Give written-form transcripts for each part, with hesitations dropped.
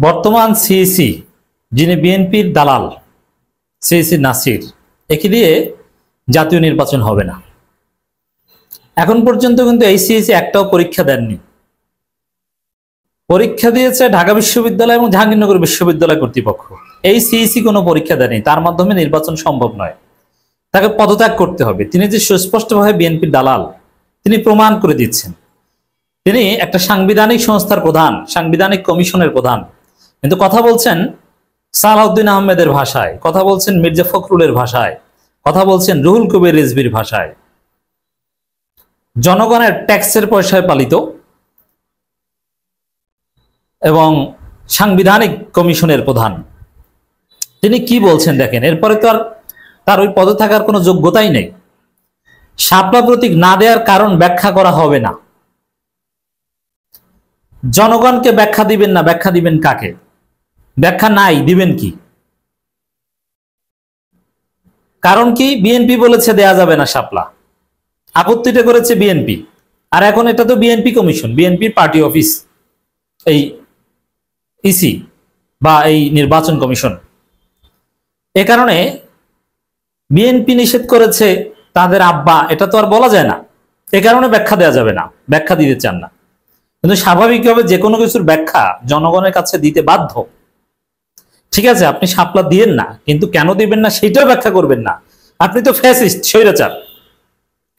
বর্তমান সিইসি যিনি বিএনপির দালাল সিইসি নাসির, একে দিয়ে জাতীয় নির্বাচন হবে না। এখন পর্যন্ত কিন্তু এই সিইসি একটাও পরীক্ষা দেননি। পরীক্ষা দিয়েছে ঢাকা বিশ্ববিদ্যালয় এবং জাহাঙ্গীরনগর বিশ্ববিদ্যালয় কর্তৃপক্ষ। এই সিইসি কোনো পরীক্ষা দেয়নি, তার মাধ্যমে নির্বাচন সম্ভব নয়, তাকে পদত্যাগ করতে হবে। তিনি যে সুস্পষ্টভাবে বিএনপির দালাল তিনি প্রমাণ করে দিচ্ছেন। তিনি একটা সাংবিধানিক সংস্থার প্রধান, সাংবিধানিক কমিশনের প্রধান, কিন্তু কথা বলছেন সালাউদ্দিন আহমেদের ভাষায়, কথা বলছেন মির্জা ফখরুলের ভাষায়, কথা বলছেন রুহুল কবির রিজভির ভাষায়। জনগণের ট্যাক্সের পয়সায় পালিত এবং সাংবিধানিক কমিশনের প্রধান তিনি কি বলছেন দেখেন। এরপরে তো আর তার ওই পদে থাকার কোনো যোগ্যতাই নেই। শাপলা প্রতীক না দেওয়ার কারণ ব্যাখ্যা করা হবে না। জনগণকে ব্যাখ্যা দিবেন না, ব্যাখ্যা দিবেন কাকে? ব্যাখ্যা নাই, দিবেন কি? কারণ কি? বিএনপি বলেছে দেয়া যাবে না শাপলা, আপত্তিটা করেছে বিএনপি। আর এখন এটা তো বিএনপি কমিশন, বিএনপির পার্টি অফিস, এই ইসি বা এই নির্বাচন কমিশন। এ কারণে বিএনপি নিষেধ করেছে তাদের আব্বা, এটা তো আর বলা যায় না। এ কারণে ব্যাখ্যা দেওয়া যাবে না, ব্যাখ্যা দিতে চান না। কিন্তু স্বাভাবিকভাবে যে কোনো কিছুর ব্যাখ্যা জনগণের কাছে দিতে বাধ্য। ঠিক আছে, আপনি শাপলা দিয়েন না, কিন্তু কেন দিবেন না সেটাও ব্যাখ্যা করবেন না। আপনি তো ফ্যাসিস্ট, স্বৈরাচার,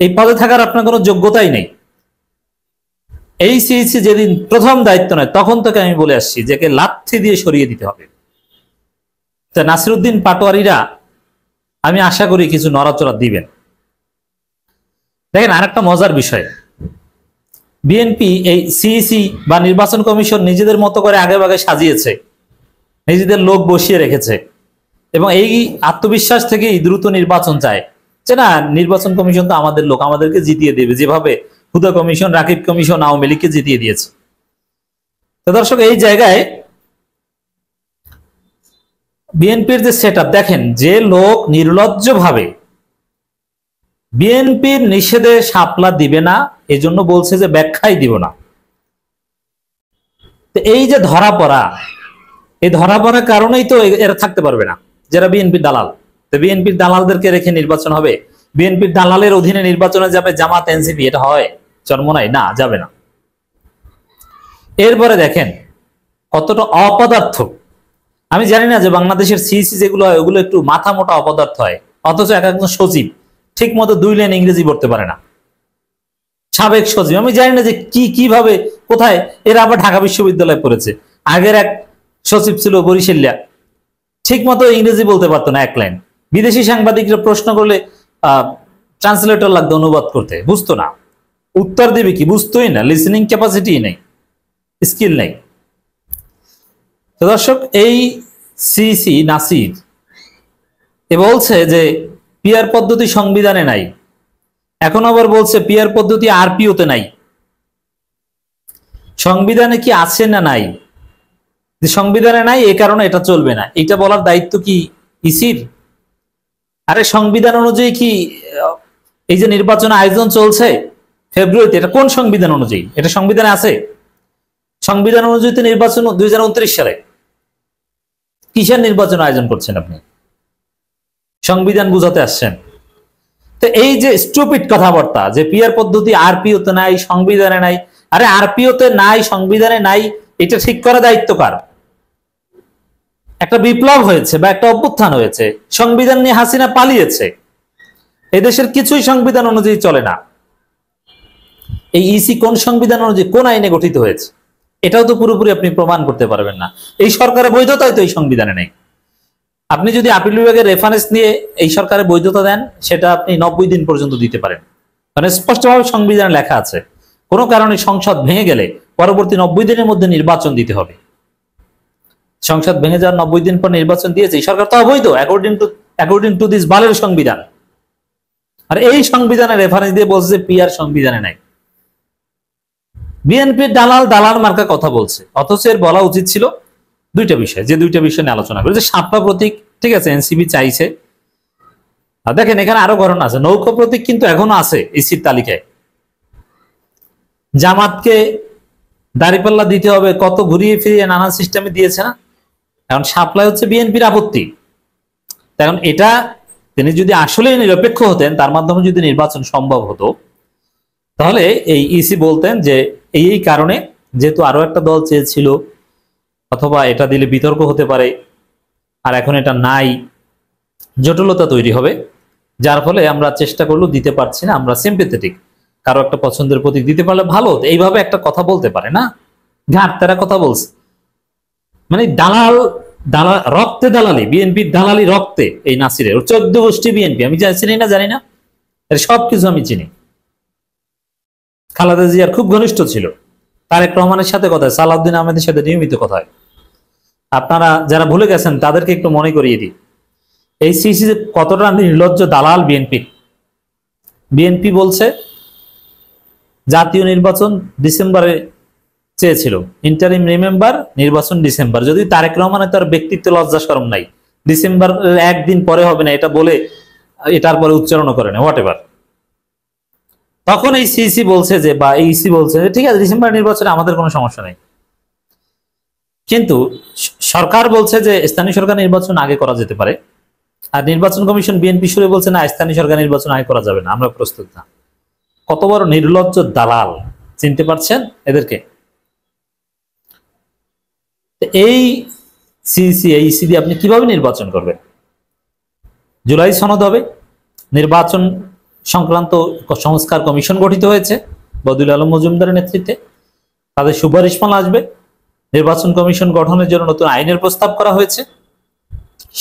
এই পদে থাকার আপনার কোনো যোগ্যতাই নেই। এই সিইসি যেদিন প্রথম দায়িত্ব নেয় তখন থেকে আমি বলে আসছি যে কে লাথি দিয়ে সরিয়ে দিতে হবে। তা নাসিরউদ্দিন পাটোয়ারিরা আমি আশা করি কিছু নড়াচড়া দিবেন। দেখেন আরেকটা মজার বিষয়, বিএনপি এই সিইসি বা নির্বাচন কমিশন নিজেদের মতো করে আগে ভাগে সাজিয়েছে, নিজেদের লোক বসিয়ে রেখেছে এবং এই আত্মবিশ্বাস থেকেই দ্রুত নির্বাচন চায় যে না, নির্বাচন কমিশন তো আমাদের লোক, আমাদেরকে জিতিয়ে দেবে, যেভাবে হুদা কমিশন, রাকিব কমিশন আওয়ামী লীগকে জিতিয়ে দিয়েছে। তো দর্শক, এই জায়গায় বিএনপির যে সেটআপ দেখেন, যে লোক নির্লজ্জভাবে বিএনপির নিষেধে শাপলা দিবে না, এজন্য বলছে যে ব্যাখ্যাই দিব না। এই যে ধরা পড়া, এই ধরা পড়ার কারণেই তো এরা থাকতে পারবে না, যারা বিএনপির দালাল। তো বিএনপির দালালদেরকে রেখে নির্বাচন হবে? বিএনপির দালালের অধীনে নির্বাচনে যাবে জামাত, এনসিপি? এটা হয়? চরমোনাই না, যাবে না। এরপরে দেখেন কতটা অপদার্থ। আমি জানি না যে বাংলাদেশের সিইসি যেগুলো হয় ওগুলো একটু মাথা মোটা অপদার্থ হয়, অথচ এক একজন সচিব ঠিক মতো 2 লাইন ইংরেজি পড়তে পারে না। সাবেক সচিব, আমি জানি না যে কিভাবে কোথায় এরা আবার ঢাকা বিশ্ববিদ্যালয়ে পড়েছে। আগের এক সচিব ছিল বরিশালিয়া, ঠিক মতো ইংরেজি বলতে পারতো না 1 লাইন। বিদেশি সাংবাদিকরা প্রশ্ন করলে ট্রান্সলেটর লাগতো অনুবাদ করতে, বুঝতো না। উত্তর দেবে কি? বুঝতোই না, লিসেনিং ক্যাপাসিটি নেই, স্কিল নেই। তো দর্শক, এই সিইসি নাসির এ বলছে যে পিআর পদ্ধতি সংবিধানে নাই, এখন আবার বলছে পিআর পদ্ধতি আরপিওতে নাই। সংবিধানে কি আছে না নাই? যে সংবিধানে নাই এ কারণে এটা চলবে না, এটা বলার দায়িত্ব কি ইসির? আরে সংবিধান অনুযায়ী কি এই যে নির্বাচন আয়োজন চলছে ফেব্রুয়ারিতে, এটা কোন সংবিধান অনুযায়ী? এটা সংবিধানে আছে? সংবিধান অনুযায়ী তো নির্বাচন 2029 সালে। কিসের নির্বাচন আয়োজন করছেন আপনি? সংবিধান বুঝাতে আসছেন? তো এই যে স্টুপিড কথাবার্তা যে পিআর পদ্ধতি আরপিওতে নাই, সংবিধানে নাই। আরে আরপিওতে নাই, সংবিধানে নাই, এটা ঠিক করা দায়িত্ব কার? একটা বিপ্লব হয়েছে বা একটা অভ্যুত্থান হয়েছে, সংবিধান নিয়ে হাসিনা পালিয়েছে, এদেশের কিছুই সংবিধান অনুযায়ী চলে না। এই ইসি কোন সংবিধান অনুযায়ী, কোন আইনে গঠিত হয়েছে এটাও তো পুরোপুরি আপনি প্রমাণ করতে পারবেন না। এই সরকারের বৈধতাই তো এই সংবিধানে নেই। আপনি যদি আপিল বিভাগের রেফারেন্স নিয়ে এই সরকারের বৈধতা দেন, সেটা আপনি 90 দিন পর্যন্ত দিতে পারেন, মানে স্পষ্টভাবে সংবিধানে লেখা আছে কোনো কারণে সংসদ ভেঙে গেলে পরবর্তী 90 দিনের মধ্যে নির্বাচন দিতে হবে। সংসদ ভেঙে যাওয়ার 90 দিন পর নির্বাচন দিয়েছে, এই সরকার তো অবৈধ অ্যাকর্ডিং টু দিস বালের সংবিধান। আর এই সংবিধানের রেফারেন্স দিয়ে বলছে পিআর সংবিধানে নাই। বিএনপির দালাল মার্কা কথা বলছে, অথচ এর বলা উচিত ছিল দুইটা বিষয়, যে দুইটা বিষয় নিয়ে আলোচনা করে। যে শাপলা প্রতীক, ঠিক আছে, এনসিপি চাইছে। আর দেখেন এখানে আরো ঘটনা আছে, নৌকা প্রতীক কিন্তু এখনো আছে ইসির তালিকায়। জামাতকে দাঁড়িপাল্লা দিতে হবে, কত ঘুরিয়ে ফিরিয়ে নানা সিস্টেমে দিয়েছে না। এখন সাপ্লাই হচ্ছে বিএনপির আপত্তি। এখন এটা তিনি যদি আসলে নিরপেক্ষ হতেন, তার মাধ্যমে যদি নির্বাচন সম্ভব হতো, তাহলে এই ইসি বলতেন যে এই কারণে, যেহেতু আরো একটা দল চেয়েছিল, অথবা এটা দিলে বিতর্ক হতে পারে, আর এখন এটা নাই, জটিলতা তৈরি হবে, যার ফলে আমরা চেষ্টা করলেও দিতে পারছি না, আমরা সিম্পেথেটিক, কারো একটা পছন্দের প্রতীক দিতে পারলে ভালো হতো। এইভাবে একটা কথা বলতে পারে না, ঘাটতারা কথা বলছে, মানে দালাল দালাল রক্তে দালালি, বিএনপির দালালি রক্তে। এই নাসিরের 14 গোষ্ঠী বিএনপি, আমি চিনি না, জানি না, এর সবকিছু আমি চিনি। খালেদা জিয়ার খুব ঘনিষ্ঠ ছিল, তারেক রহমানের সাথে কথা হয়, সালাউদ্দিন আহমেদের সাথে নিয়মিত কথা হয়। আপনারা যারা ভুলে গেছেন তাদেরকে একটু মনে করিয়ে দিই, এই সিসি কতটা নির্লজ্জ দালাল বিএনপি। বিএনপি বলছে জাতীয় নির্বাচন ডিসেম্বরে চেয়েছিল, ইন্টারিম রিমেম্বার, নির্বাচন ডিসেম্বর। যদি তারেক রহমানের তার ব্যক্তিত্ব লজ্জা শরম নাই, ডিসেম্বর একদিন পরে হবে না এটা বলে এটার পরে উচ্চারণ করে না, হোয়াট এভার। তখন এই সিসি বলছে যে, বা এই ইসি বলছে যে ঠিক আছে, ডিসেম্বর নির্বাচনে আমাদের কোনো সমস্যা নেই। কিন্তু সরকার বলছে যে স্থানীয় সরকার নির্বাচন আগে করা যেতে পারে, আর নির্বাচন কমিশন বিএনপি সুরে বলছে না, স্থানীয় সরকার নির্বাচন আগে করা যাবে না, আমরা প্রস্তুত না। কত বড় নির্লজ্জ দালাল, চিনতে পারছেন এদেরকে? এই সিসি, এই ইসি দিয়ে আপনি কিভাবে নির্বাচন করবেন? জুলাই সনদ হবে, নির্বাচন সংক্রান্ত সংস্কার কমিশন গঠিত হয়েছে বদিউল আলম মজুমদারের নেতৃত্বে, তাদের সুপারিশমালা আসবে, নির্বাচন কমিশন গঠনের জন্য নতুন আইনের প্রস্তাব করা হয়েছে,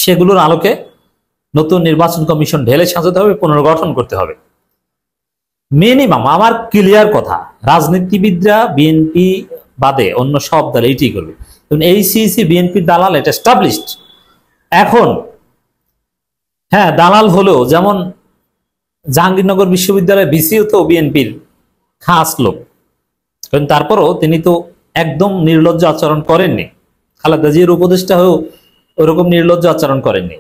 সেগুলোর আলোকে নতুন নির্বাচন কমিশন ঢেলে সাজাতে হবে, পুনর্গঠন করতে হবে। মিনিমাম আমার ক্লিয়ার কথা, রাজনীতিবিদরা বিএনপি বাদে অন্য সব দল এইটাই করবে। এই সিসি বিএনপির দালাল, এটা এস্টাবলিশড। এখন হ্যাঁ, দালাল হলেও, যেমন জাহাঙ্গীরনগর বিশ্ববিদ্যালয়ের ভিসিও তো বিএনপির খাস লোক, কারণ তারপরও তিনি তো একদম নির্লজ্জ আচরণ করেননি। খালেদা জিয়ার উপদেষ্টা হয়েও ওরকম নির্লজ্জ আচরণ করেননি।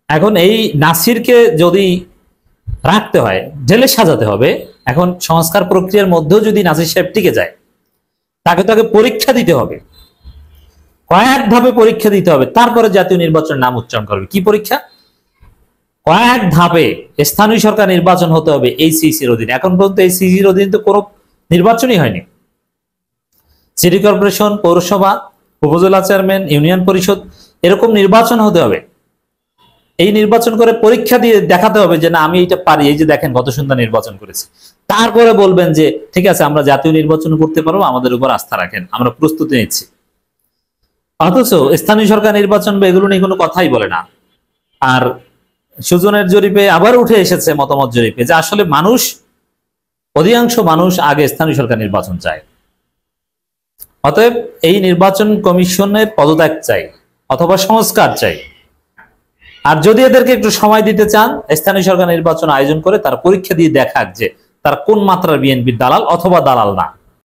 এখন এই নাসিরকে যদি রাখতে হয়, জেলে সাজাতে হবে। এখন সংস্কার প্রক্রিয়ার মধ্যেও যদি নাসির সাহেব টিকে যায়, তাকে তাকে পরীক্ষা দিতে হবে, কয়েক ধাপে পরীক্ষা দিতে হবে, তারপরে জাতীয় নির্বাচনের নাম উচ্চারণ করবে। কি পরীক্ষা? কয়েক ধাপে স্থানীয় সরকার নির্বাচন হতে হবে এই সিসির অধীনে। এখন পর্যন্ত এই সিসির অধীনে তো কোনো নির্বাচনই হয়নি। সিটি কর্পোরেশন, পৌরসভা, উপজেলা চেয়ারম্যান, ইউনিয়ন পরিষদ, এরকম নির্বাচন হতে হবে। এই নির্বাচন করে পরীক্ষা দিয়ে দেখাতে হবে যে না, আমি এটা পারি, এই যে দেখেন কত সুন্দর নির্বাচন করেছি। তারপরে বলবেন যে ঠিক আছে, আমরা জাতীয় নির্বাচন করতে পারবো, আমাদের উপর আস্থা রাখেন, আমরা প্রস্তুতি নিচ্ছি। অথচ স্থানীয় সরকার নির্বাচন বা এগুলো নিয়ে কোনো কথাই বলে না। আর সুজনের জরিপে আবার উঠে এসেছে, মতামত জরিপে, যে আসলে মানুষ, অধিকাংশ মানুষ আগে স্থানীয় সরকার নির্বাচন চায়। অতএব এই নির্বাচন কমিশনের পদত্যাগ চাই, অথবা সংস্কার চাই। আর যদি এদেরকে একটু সময় দিতে চান, স্থানীয় সরকার নির্বাচন আয়োজন করে তার পরীক্ষা দিয়ে দেখাক যে তার কোন মাত্রার বিএনপির দালাল অথবা দালাল না।